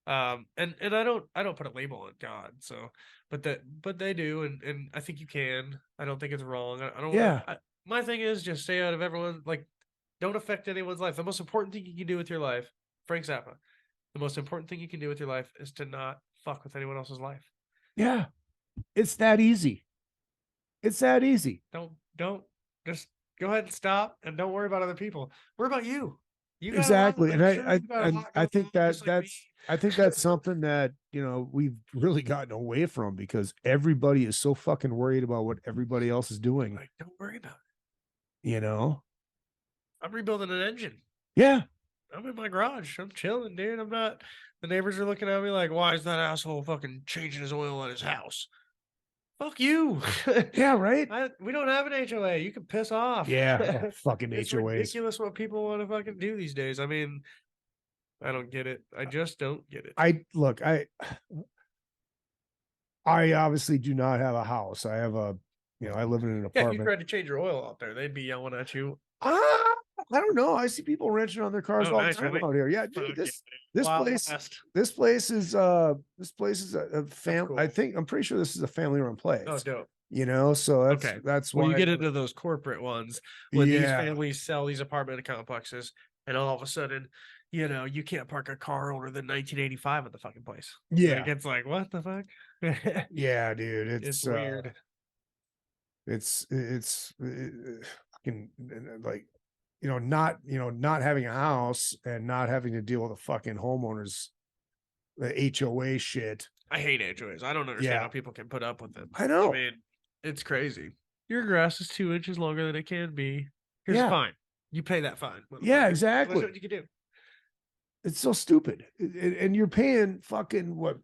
And I don't put a label on God. So, but they do, and I think you can. I don't think it's wrong. I don't. Yeah. My thing is just stay out of everyone. Like, don't affect anyone's life. The most important thing you can do with your life, Frank Zappa. The most important thing you can do with your life is to not fuck with anyone else's life. Yeah. It's that easy. It's that easy. Don't just go ahead and stop and don't worry about other people. Worry about you. Exactly. And I think that's something that, we've really gotten away from because everybody is so fucking worried about what everybody else is doing. Like, don't worry about it. I'm rebuilding an engine. Yeah. I'm in my garage. I'm chilling, dude. I'm not. The neighbors are looking at me like, why is that asshole fucking changing his oil at his house? Fuck you. Yeah, right. We don't have an HOA. You can piss off. Yeah, fucking it's HOAs. Ridiculous what people want to fucking do these days. I mean, I don't get it. I just don't get it. I obviously do not have a house. I have I live in an apartment. Yeah, if you tried to change your oil out there, they'd be yelling at you. I don't know. I see people wrenching on their cars all the time out here. Yeah, dude, this place is a family. Cool. I'm pretty sure this is a family-run place. Oh, dope. So that's why when you get into those corporate ones when these families sell these apartment complexes, and all of a sudden, you can't park a car older than 1985 at the fucking place. Yeah, it's like, what the fuck? Yeah, dude, it's weird. It's fucking like. Not having a house and not having to deal with the fucking homeowners, the HOA shit. I hate HOAs. I don't understand how people can put up with them. I know. I mean, it's crazy. Your grass is 2 inches longer than it can be. Here's fine. You pay that fine. Yeah, exactly. What you can do. It's so stupid. And you're paying fucking what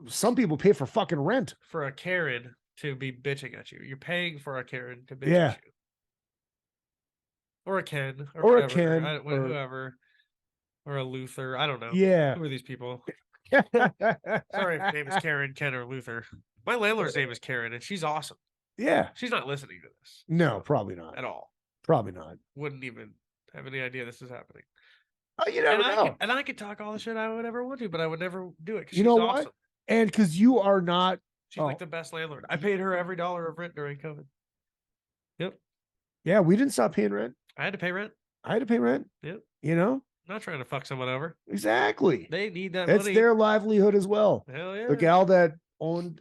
some people pay for fucking rent. For a Karen to be bitching at you. You're paying for a Karen to bitch Yeah. at you. Or a Ken. Or a whatever. Ken, Whoever. Or a Luther. I don't know. Yeah. Who are these people? Sorry if your name is Karen, Ken, or Luther. My landlord's name is Karen, and she's awesome. Yeah. She's not listening to this. No, probably not. At all. Probably not. Wouldn't even have any idea this is happening. Oh, you never know. I could talk all the shit I would ever want to, but I would never do it. You know awesome. what? And because you are not. She's like the best landlord. I paid her every dollar of rent during COVID. Yep. Yeah, we didn't stop paying rent. I had to pay rent. I had to pay rent. Yep. You know? I'm not trying to fuck someone over. Exactly. They need that It's money. their livelihood as well. Hell yeah. The gal that owns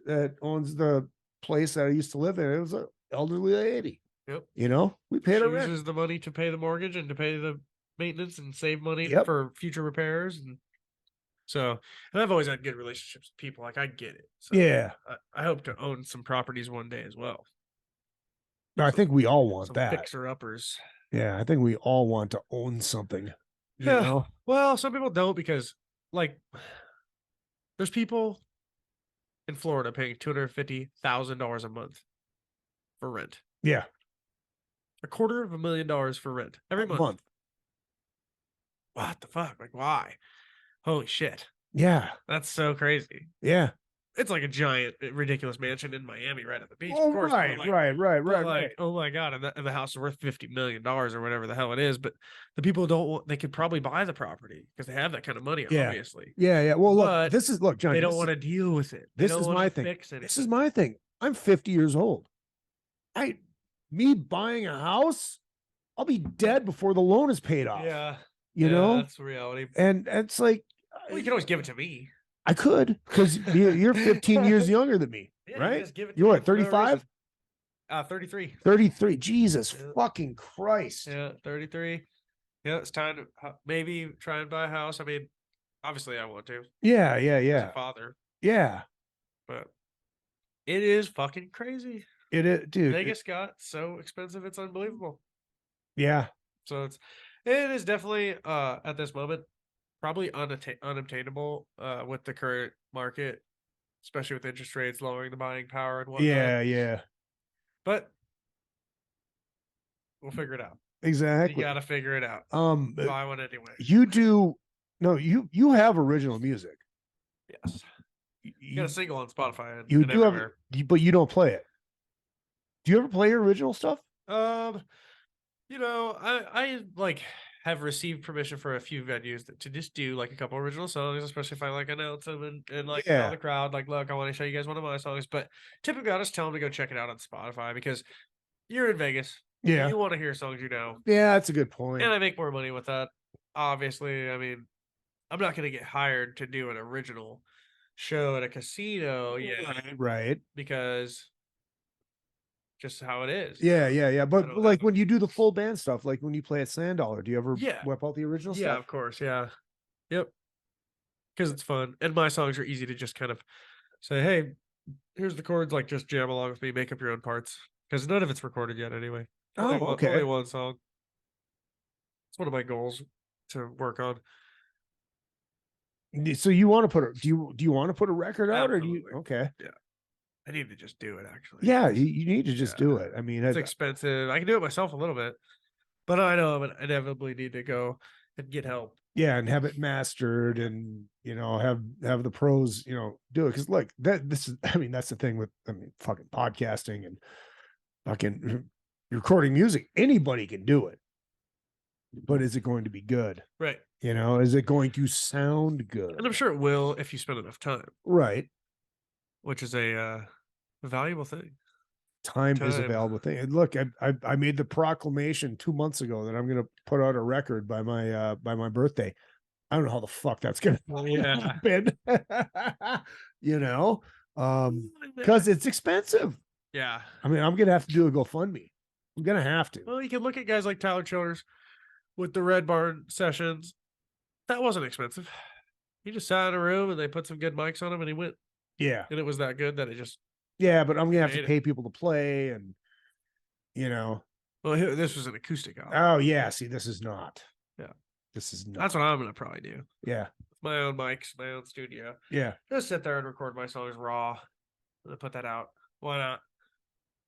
the place that I used to live in, it was an elderly lady. Yep. You know, we paid her She rent. uses the money to pay the mortgage and to pay the maintenance and save money Yep. for future repairs. And so, and I've always had good relationships with people. Like, I get it. So Yeah. I hope to own some properties one day as well. No, I think we all want Some that. fixer-uppers. Yeah, I think we all want to own something. You Yeah. know? Well, some people don't because, like, there's people in Florida paying $250,000 a month for rent. Yeah. $250,000 for rent every month. What the fuck? Like, why? Holy shit. Yeah. That's so crazy. Yeah. It's like a giant, ridiculous mansion in Miami right at the beach. Oh, of course. but right, like- right. but like, oh my God. And the house is worth $50 million or whatever the hell it is. But the people don't want, they could probably buy the property because they have that kind of money, Yeah. obviously. Yeah. Well, But look, Johnny. They don't want to deal with it. They This don't is wanna my thing. fix This anything. is my thing. I'm 50 years old. Me buying a house, I'll be dead before the loan is paid off. Yeah. You Yeah, know? that's the reality. And it's like, Well, you can always give it to me. I could, because you're 15 years younger than me, Yeah, you right? just give it to You're me what, for no reason. 35? 33. 33. Jesus Yeah. fucking Christ. Yeah, 33. Yeah, it's time to maybe try and buy a house. I mean, obviously I want to Yeah. as a father, Yeah. but it is fucking crazy. It is, dude. Vegas got so expensive, it's unbelievable. Yeah. So it is definitely at this moment probably unobtainable with the current market, especially with interest rates lowering the buying power and whatnot. Yeah. But we'll figure it out. Exactly. You gotta figure it out. Buy one anyway. You have original music. Yes. You got a single on Spotify. And, You and do have, everywhere. but you don't play it. Do you ever play your original stuff? You know, I like have received permission for a few venues to just do like a couple original songs, especially if I like announce them and like tell the crowd, like, look, I want to show you guys one of my songs. But typically I'll just tell them to go check it out on Spotify because you're in Vegas. Yeah. You want to hear songs you know. Yeah, that's a good point. And I make more money with that. Obviously, I mean, I'm not gonna get hired to do an original show at a casino yet. Right. Because just how it is. Yeah. But don't like when you do the full band stuff, like when you play at Sand Dollar, do you ever whip out the original Yeah, stuff? of course. Yeah. Yep. Because it's fun. And my songs are easy to just kind of say, hey, here's the chords, like just jam along with me, make up your own parts. Because none of it's recorded yet anyway. Oh, okay. Only one song. It's one of my goals to work on. So you want to put do you want to put a record out or do you? Absolutely. Okay. Yeah. I need to just do it actually. Yeah, you need to just do it. I mean, It's expensive. I can do it myself a little bit, but I know I inevitably need to go and get help. yeah, and have it mastered, and have the pros, do it because like this is. I mean, that's the thing with fucking podcasting and fucking recording music. Anybody can do it, but is it going to be good? Right. Is it going to sound good? And I'm sure it will if you spend enough time. Right. Which is a valuable thing. Time is a valuable thing. And look, I made the proclamation 2 months ago that I'm going to put out a record by my birthday. I don't know how the fuck that's going to happen. Because it's expensive. Yeah. I mean, I'm going to have to do a GoFundMe. I'm going to have to. Well, you can look at guys like Tyler Childers with the Red Barn sessions. That wasn't expensive. He just sat in a room and they put some good mics on him and he went. Yeah. And it was that good that it just. Yeah, but I'm going to have made to it. pay people to play and. Well, this was an acoustic album. Oh yeah, see, this is not. Yeah. This is not. That's what I'm gonna probably do. Yeah. My own mics, my own studio. Yeah. Just sit there and record my songs raw, and then put that out. Why not?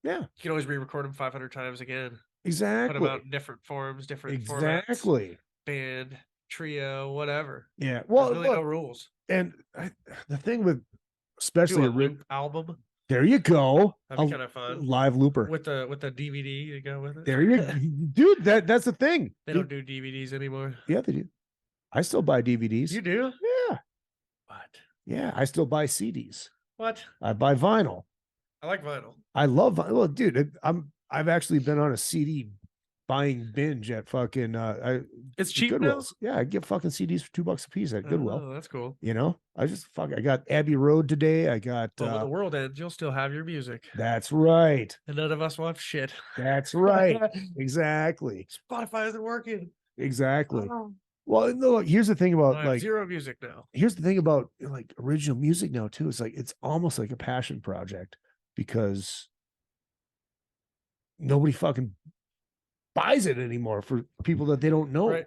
Yeah. You can always re-record them 500 times again. Exactly. Put them out in different forms, different exactly. formats. Band, trio, whatever. Yeah. Well, there's really no rules. And the thing with, especially a loop album. There you go. That'd be kind of fun. Live looper with the DVD to go with it. There you, dude. That's the thing. They don't do DVDs anymore. Yeah, they do. I still buy DVDs. You do? Yeah. What? Yeah, I still buy CDs. What? I buy vinyl. I like vinyl. I love vinyl. Well, dude, I've actually been on a CD buying binge at fucking it's cheap Goodwill's. Yeah, I get fucking CDs for $2 a piece at Goodwill. Oh, that's cool. You know, I got Abbey Road today. I got when the world ends, you'll still have your music. That's right. And none of us want shit. That's right. Exactly. Spotify isn't working. Exactly. Well, no, look, here's the thing about like zero music now. Here's the thing about like original music now too. It's like it's almost like a passion project because nobody fucking buys it anymore for people that they don't know. Right.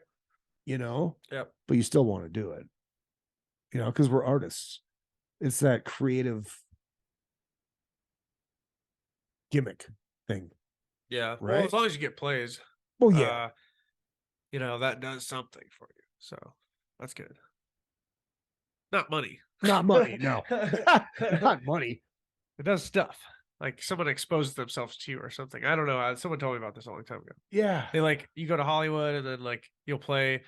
You know? Yep. But you still want to do it. You know, because we're artists. It's that creative gimmick thing. Yeah. Right. Well, as long as you get plays. Well, yeah. You know, that does something for you. So that's good. Not money. Not money, no. Not money. It does stuff. Like someone exposes themselves to you or something. I don't know. Someone told me about this a long time ago. Yeah. They like, you go to Hollywood and then like you'll play,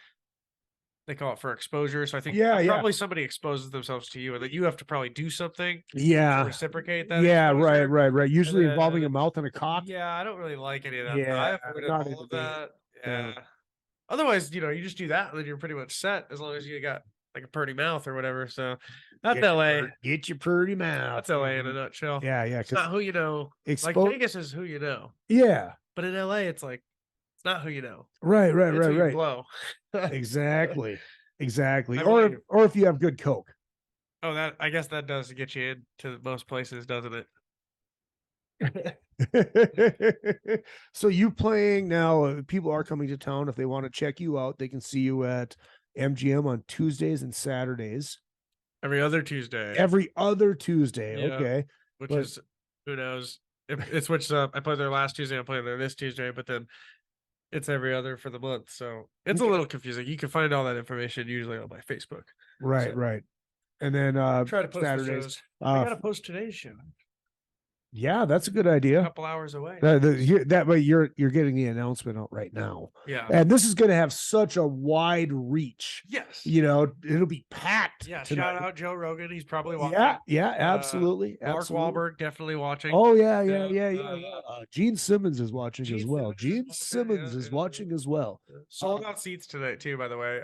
they call it for exposure. So I think probably somebody exposes themselves to you and then you have to probably do something to reciprocate that. Yeah, exposure. right. Usually involving a mouth and a cock. Yeah, I don't really like any of that. Yeah, I avoided all of that. Yeah. Otherwise, you know, you just do that and then you're pretty much set as long as you got like a pretty mouth or whatever. So that's LA. Get your pretty mouth. That's LA in a nutshell. Yeah. It's not who you know. Like Vegas is who you know. Yeah. But in LA, it's like, it's not who you know. Right. It's who you blow. Exactly. Or if you have good coke. Oh, I guess that does get you into most places, doesn't it? So you playing now, people are coming to town. If they want to check you out, they can see you at MGM on Tuesdays and Saturdays. Every other Tuesday. Yeah. Okay. Which is, who knows? It switches up. I played there last Tuesday. I'm playing there this Tuesday, but then it's every other for the month. So it's a little confusing. You can find all that information usually on my Facebook. Right. And then try to post Saturdays. I gotta post today's show. Yeah, that's a good idea. A couple hours away. That way you're getting the announcement out right now. Yeah. And this is going to have such a wide reach. Yes. You know, it'll be packed. Yeah. tonight. Shout out Joe Rogan. He's probably watching. Yeah, absolutely. Mark Wahlberg definitely watching. Oh, yeah. Gene Simmons is watching as well. Gene Simmons is watching as well. Sold out seats tonight too, by the way.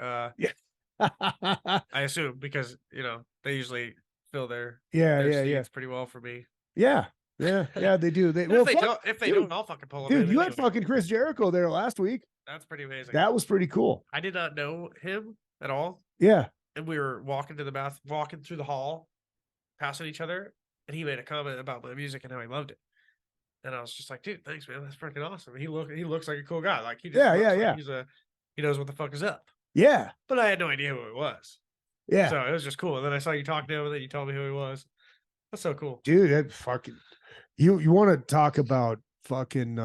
I assume because, you know, they usually fill their seats pretty well for me. Yeah, they do. If they don't, I'll fucking pull them. Dude, you had fucking Chris Jericho there last week. That's pretty amazing. That was pretty cool. I did not know him at all. Yeah. And we were walking through the hall, passing each other, and he made a comment about my music and how he loved it. And I was just like, dude, thanks, man. That's freaking awesome. He looks like a cool guy. Like he just like he knows what the fuck is up. Yeah. But I had no idea who it was. Yeah. So it was just cool. And then I saw you talking to him, and then you told me who he was. That's so cool. Dude, that fucking you want to talk about fucking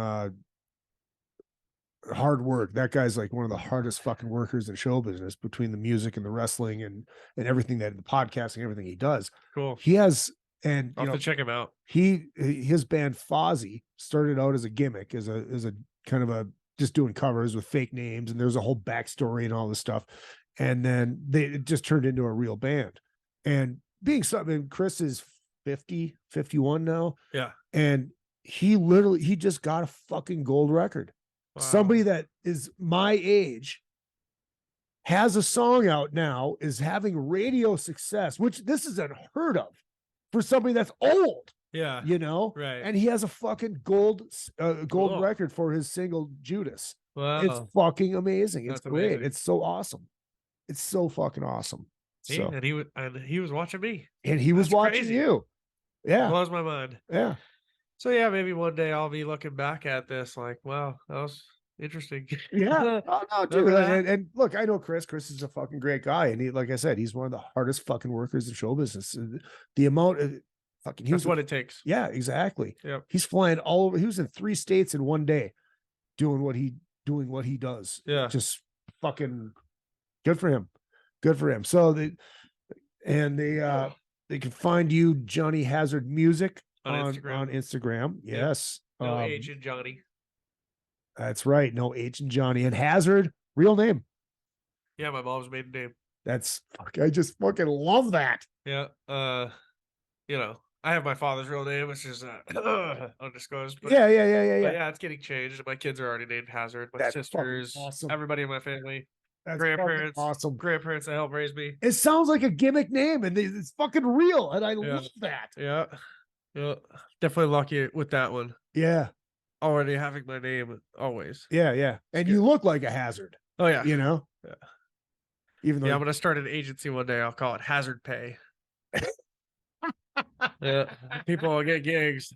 hard work. That guy's like one of the hardest fucking workers in show business between the music and the wrestling and everything that the podcasting, everything he does. Cool. He has, and I'll have to check him out. His band Fozzy started out as a gimmick, as a kind of a just doing covers with fake names, and there's a whole backstory and all this stuff. And then it just turned into a real band. And being something, Chris is 51 now. Yeah. And he just got a fucking gold record. Wow. Somebody that is my age has a song out now, is having radio success, which this is unheard of for somebody that's old. Yeah. You know? Right. And he has a fucking gold record for his single Judas. Wow. It's fucking amazing. It's That's great. amazing. It's so awesome. It's so fucking awesome. See, so, and he was watching me. And he was watching crazy. you. Yeah. Blows my mind. Yeah. So yeah, maybe one day I'll be looking back at this like, wow, that was interesting. Yeah. Oh no, dude. Remember that? And look, I know Chris. Chris is a fucking great guy, and he, like I said, he's one of the hardest fucking workers in show business. The amount of fucking That's what it takes. Yeah, exactly. Yep. He's flying all over. He was in 3 states in one day, doing what he does. Yeah. Just fucking good for him. Good for him. So they can find you Jonny Hazard Music on Instagram. Yes. No H in Johnny. That's right. No H in Johnny. And Hazard, real name. Yeah, my mom's maiden name. That's I just fucking love that. Yeah. You know, I have my father's real name, which is undisclosed. But, Yeah. but yeah, it's getting changed. My kids are already named Hazard. My That's sisters, awesome. everybody in my family, That's grandparents, awesome. grandparents that helped raise me. It sounds like a gimmick name, and it's fucking real, and I love that. Yeah. Yeah. Definitely lucky with that one. Yeah. Already having my name always. Yeah. And you look like a hazard. Oh yeah. You know? Yeah. Even though I'm gonna start an agency one day. I'll call it Hazard Pay. Yeah. People will get gigs.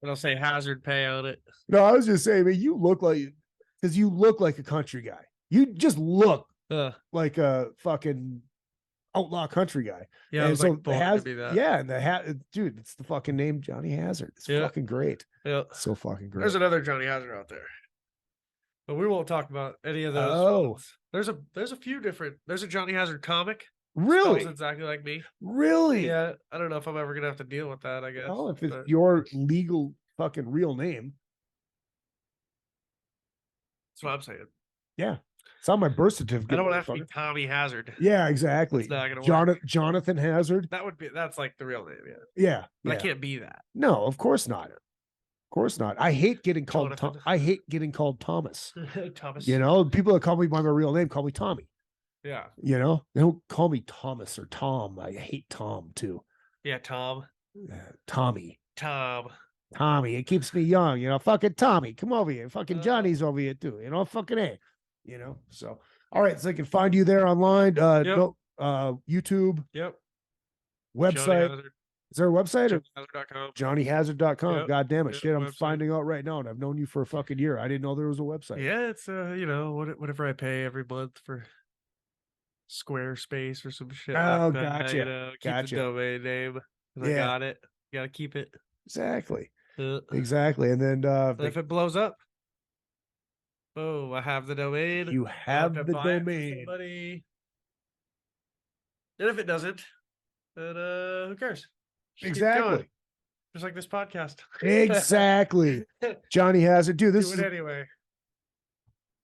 And I'll say Hazard Pay on it. No, I was just saying, man, you look like a country guy. You just look like a fucking outlaw country guy. Yeah, and I was so like, born to be that. Yeah, and dude, it's the fucking name Jonny Hazard. It's fucking great. Yeah. So fucking great. There's another Jonny Hazard out there. But we won't talk about any of those. Oh. There's a few different. There's a Jonny Hazard comic. Really? Spells exactly like me. Really? Yeah. I don't know if I'm ever gonna have to deal with that, I guess. Oh, if it's your legal fucking real name. That's what I'm saying. Yeah. It's on my birth certificate. I don't want to have to be Tommy Hazard. Yeah, exactly. It's not gonna work. Jonathan Hazard. That's like the real name, yeah. Yeah. But I can't be that. No, of course not. Of course not. I hate getting called Thomas. Thomas. You know, people that call me by my real name call me Tommy. Yeah. You know, they don't call me Thomas or Tom. I hate Tom too. Yeah, Tom. Tommy. Tommy. It keeps me young. You know, fucking Tommy. Come over here. Fucking Johnny's over here too. You know, fucking A. You know, so all right, so they can find you there online. YouTube. Yep. Website. Is there a website? JonnyHazard.com. JonnyHazard.com. Yep. God damn it. Yep, Shit, I'm website. finding out right now, and I've known you for a fucking year. I didn't know there was a website. Yeah, it's you know, whatever I pay every month for Squarespace or some shit. Oh, like that, gotcha. You know, keep the domain name. 'Cause I got it. Gotta keep it. Exactly. Exactly. And then if it blows up, boom, I have the domain. You have the domain. Somebody. And if it doesn't, then who cares? Just keep Exactly. going. Just like this podcast. Exactly. Jonny Hazard. Dude, this Do is it anyway.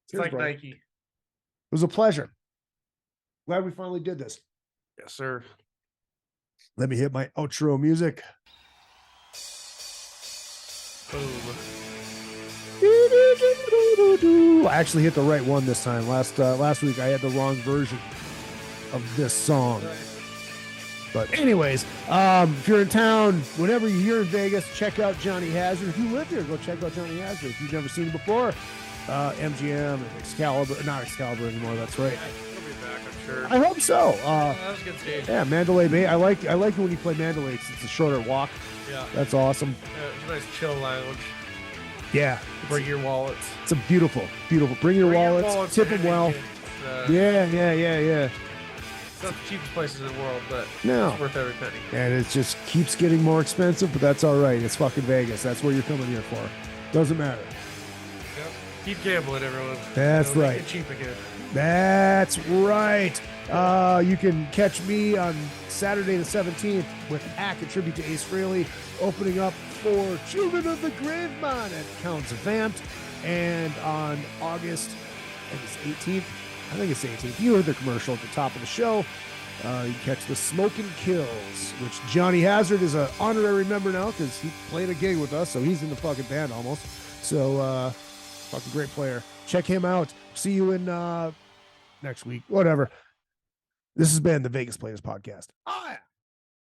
It's Cheers, like bro. Nike. It was a pleasure. Glad we finally did this. Yes, sir. Let me hit my outro music. Boom. I actually hit the right one this time. Last week I had the wrong version of this song. But anyways, if you're in town, whenever you're here in Vegas, check out Jonny Hazard. If you live here, go check out Jonny Hazard. If you've never seen him before, MGM and Excalibur, not Excalibur anymore. That's right. He'll be back, I'm sure. I hope so. That was a good stage. Yeah, Mandalay Bay. I like it when you play Mandalay. It's a shorter walk. Yeah. That's awesome. It's a nice chill lounge. Yeah. Bring your wallets. It's a beautiful. Bring your wallets. Tip them well. Yeah. It's not the cheapest places in the world, but No. it's worth every penny. And it just keeps getting more expensive, but that's all right. It's fucking Vegas. That's what you're coming here for. Doesn't matter. Yep. Keep gambling, everyone. That's Make right. it cheap again. That's right. You can catch me on Saturday the 17th with Hack, a tribute to Ace Frehley, opening up for Children of the Graveman at Counts Vamped. And on August, I think it's 18th. You heard the commercial at the top of the show. You can catch the Smokin' Kills, which Jonny Hazard is an honorary member now because he played a gig with us, so he's in the fucking band almost. So, fucking great player. Check him out. See you in next week. Whatever. This has been the Vegas Players Podcast. Oh, yeah.